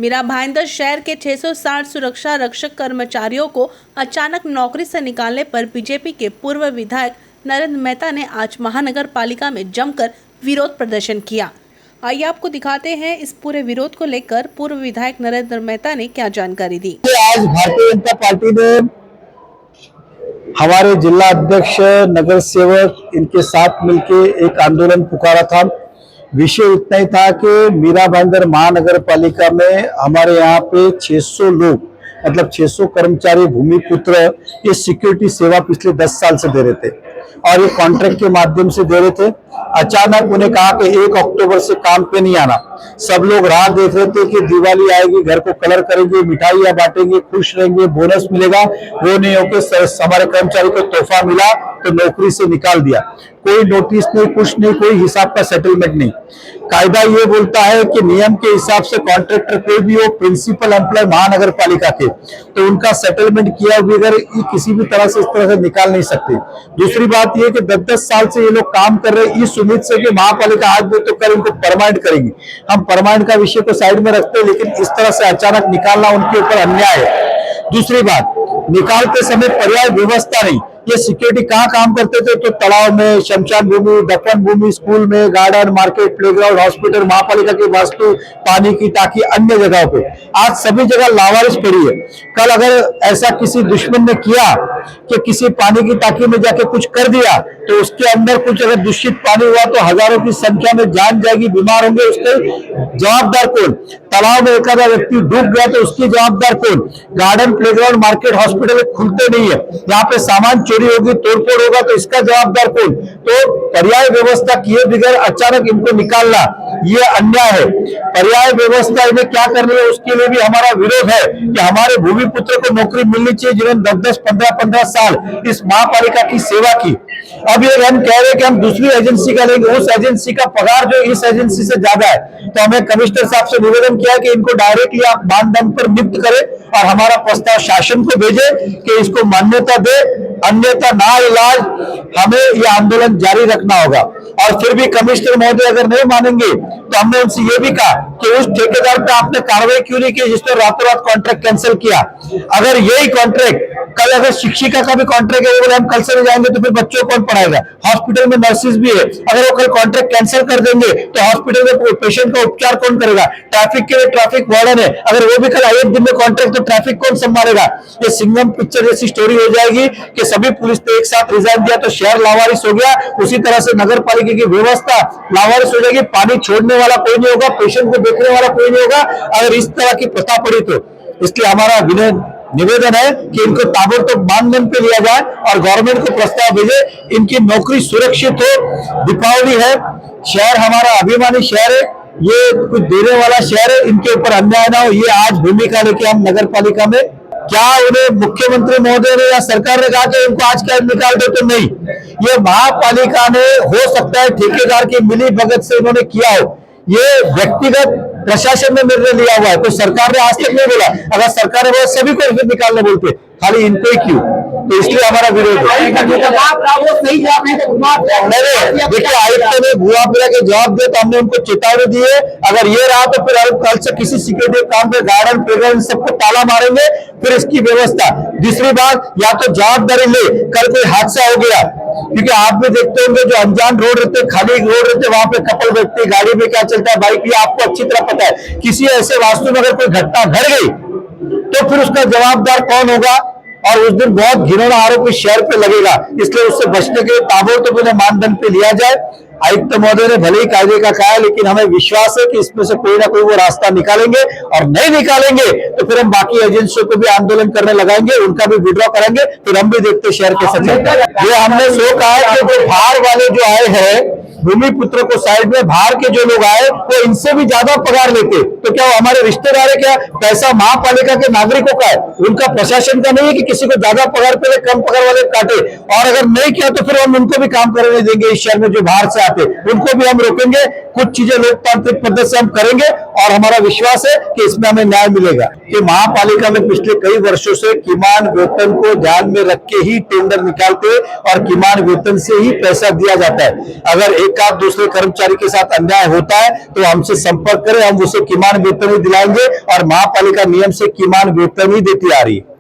मीरा भाईंदर शहर के 660 सुरक्षा रक्षक कर्मचारियों को अचानक नौकरी से निकालने पर बीजेपी के पूर्व विधायक नरेंद्र मेहता ने आज महानगर पालिका में जमकर विरोध प्रदर्शन किया। आइए आपको दिखाते हैं इस पूरे विरोध को लेकर पूर्व विधायक नरेंद्र मेहता ने क्या जानकारी दी। आज भारतीय जनता पार्टी ने हमारे जिला अध्यक्ष, नगर सेवक इनके साथ मिलकर एक आंदोलन पुकारा था। विषय इतना ही था कि मीरा भाईंदर महानगर पालिका में हमारे यहाँ पे 600 लोग मतलब 600 कर्मचारी भूमिपुत्र ये सिक्योरिटी सेवा पिछले 10 साल से दे रहे थे और ये कॉन्ट्रैक्ट के माध्यम से दे रहे थे। अचानक उन्हें कहा कि 1 अक्टूबर से काम पे नहीं आना। सब लोग राह देख रहे थे कि दिवाली आएगी, घर को कलर करेंगे, मिठाइयां बांटेंगे, खुश रहेंगे, बोनस मिलेगा। वो नहीं होकर हमारे कर्मचारी को तोहफा मिला तो नौकरी से निकाल दिया। कोई नोटिस नहीं, कुछ नहीं, कोई हिसाब का सेटलमेंट नहीं। कायदा ये बोलता है कि नियम के हिसाब से कॉन्ट्रैक्टर कोई भी हो, प्रिंसिपल एम्प्लॉय महानगर पालिका के, तो उनका सेटलमेंट किया बगैर किसी भी तरह से इस तरह से निकाल नहीं सकते। दूसरी बात यह कि 10-10 साल से ये लोग काम कर रहे हैं इस उम्मीद से कि महापालिका आज भी तो कल इनको परमानेंट करेगी। हम परमानेंट का विषय को साइड में रखते हैं, लेकिन इस तरह से अचानक निकालना उनके ऊपर अन्याय है। दूसरी बात, निकालते समय पर्याय व्यवस्था नहीं। ये सिक्योरिटी कहाँ काम करते थे? तो तालाब में, शमशान भूमि, दफन भूमि, स्कूल में, गार्डन, मार्केट, प्लेग्राउंड, हॉस्पिटल, महापालिका की वास्तु, पानी की टाकी, अन्य जगहों पे आज सभी जगह लावारिस पड़ी है। कल अगर ऐसा किसी दुश्मन ने किया कि किसी पानी की टाकी में जाके कुछ कर दिया तो उसके अंदर कुछ अगर दूषित पानी हुआ तो हजारों की संख्या में जान जाएगी, बीमार होंगे। उसके जवाबदार कौन? तालाब में एक आधा व्यक्ति डूब गया तो उसकी जवाबदार कौन? गार्डन, प्लेग्राउंड, मार्केट, हॉस्पिटल खुलते नहीं है, यहाँ पे सामान चोरी होगी, तोड़फोड़ होगा तो इसका जवाबदार कौन? तो पर्याय व्यवस्था किए बगैर अचानक इनको निकालना ये अन्याय है। पर्याय व्यवस्था इन्हें क्या करनी है उसके लिए भी हमारा विरोध है कि हमारे भूमिपुत्र को नौकरी मिलनी चाहिए जिन्होंने 10-10, 15-15 साल इस महापालिका की सेवा की। अब ये हम कह रहे हैं कि हम दूसरी एजेंसी का लेंगे, उस एजेंसी का पगार जो इस एजेंसी से ज्यादा है, तो हमें कमिश्नर साहब से निवेदन किया कि इनको डायरेक्टली आप मानदंड पर नियुक्त करें और हमारा प्रस्ताव शासन को भेजे कि इसको मान्यता दे, अन्यथा ना इलाज हमें यह आंदोलन जारी रखना होगा। और फिर भी कमिश्नर महोदय अगर नहीं मानेंगे तो हमने उनसे यह भी कहा कि उस ठेकेदार पे आपने कार्रवाई क्यों नहीं की जिसने रातों रात कॉन्ट्रैक्ट कैंसिल किया। अगर यही कॉन्ट्रैक्ट कल अगर शिक्षिका का भी कॉन्ट्रैक्ट है, वो बोले हम कल से नहीं जाएंगे तो फिर बच्चों को कौन पढ़ाएगा? हॉस्पिटल में नर्सेज भी है, अगर वो कल कॉन्ट्रैक्ट कैंसिल कर देंगे तो हॉस्पिटल में पेशेंट का उपचार कौन करेगा? ट्रैफिक के लिए ट्रैफिक वार्डन है, अगर वो भी कल एक दिन में कॉन्ट्रैक्ट तो ट्रैफिक कौन संभालेगा? ये सिंघम पिक्चर जैसी स्टोरी हो जाएगी कि सभी पुलिस ने एक साथ रिजाइन दिया तो शहर लावारिस हो गया। उसी तरह से नगर पालिका की व्यवस्था लावारिस हो जाएगी। पानी छोड़ने वाला कोई नहीं होगा, पेशेंट को देखने वाला कोई नहीं होगा अगर इस तरह की प्रथा पड़ी तो। इसलिए हमारा निवेदन है कि इनको ताबड़तोड़ मानदंड पे लिया जाए और गवर्नमेंट को प्रस्ताव भेजे, इनकी नौकरी सुरक्षित हो। दीपावली है, शहर हमारा अभिमानी शहर है, ये कुछ देने वाला शहर है, इनके ऊपर अन्याय ना हो ये आज भूमिका लेके हम नगर पालिका में। क्या उन्हें मुख्यमंत्री महोदय ने या सरकार ने कहा कि इनको आज क्या निकाल दो? तो नहीं, ये महापालिका ने हो सकता है ठेकेदार की मिली भगत से इन्होंने किया हो, ये व्यक्तिगत प्रशासन ने निर्णय लिया हुआ है। तो सरकार ने आज तक नहीं बोला, अगर सरकार ने बोला सभी को निकालने बोलते, खाली इनको ही क्यों? तो इसलिए हमारा विरोध है। देखिए, आयुक्त ने भुआ फिरा के जवाब दिया तो हमने उनको चेतावनी दी है, अगर ये रहा तो फिर कल से किसी सिक्योरिटी काम पे गार्डन, प्लेग्राउंड सबको ताला मारेंगे, फिर इसकी व्यवस्था। दूसरी बात, या तो जवाबदारी ले, कल कोई हादसा हो गया, क्योंकि आप भी देखते होंगे जो अनजान रोड रहते, खाली रोड रहते, वहां पे कपल व्यक्ति गाड़ी में क्या चलता है, बाइक भी आपको अच्छी तरह पता है। किसी ऐसे वास्तु में अगर कोई घटना घट गई तो फिर उसका जवाबदार कौन होगा? और उस दिन बहुत घिनौना आरोप इस शहर पे लगेगा। इसलिए उससे बचने के लिए ताबड़तोड़ उन्हें मानदंड पे लिया जाए। आयुक्त महोदय ने भले ही कायदे का कहा है, लेकिन हमें विश्वास है कि इसमें से कोई ना कोई वो रास्ता निकालेंगे, और नहीं निकालेंगे तो फिर हम बाकी एजेंसियों को भी आंदोलन करने लगाएंगे, उनका भी विड्रॉ करेंगे, फिर हम भी देखते शहर कैसे चलता है। ये हमने सो कहा है कि जो बाहर वाले जो आए हैं भूमिपुत्र को साइड में, बाहर के जो लोग आए वो इनसे भी ज्यादा पगार लेते, तो क्या वो हमारे रिश्तेदार है? क्या पैसा महापालिका के नागरिकों का है, उनका प्रशासन का नहीं है कि किसी को ज्यादा पगार पे कम पगार वाले काटे? और अगर नहीं किया तो फिर हम उनको भी काम करने देंगे। इस शहर में जो बाहर से आते उनको भी हम रोकेंगे। कुछ चीजें लोकतांत्रिक पद्धति से हम करेंगे और हमारा विश्वास है कि इसमें हमें न्याय मिलेगा। कि महापालिका में पिछले कई वर्षों से किमान वेतन को ध्यान में रख के ही टेंडर निकालते और किमान वेतन से ही पैसा दिया जाता है। अगर एक एक आध दूसरे कर्मचारी के साथ अन्याय होता है तो हमसे संपर्क करें, हम उसे किमान वेतन ही दिलाएंगे और महापालिका नियम से किमान वेतन ही देती आ रही है।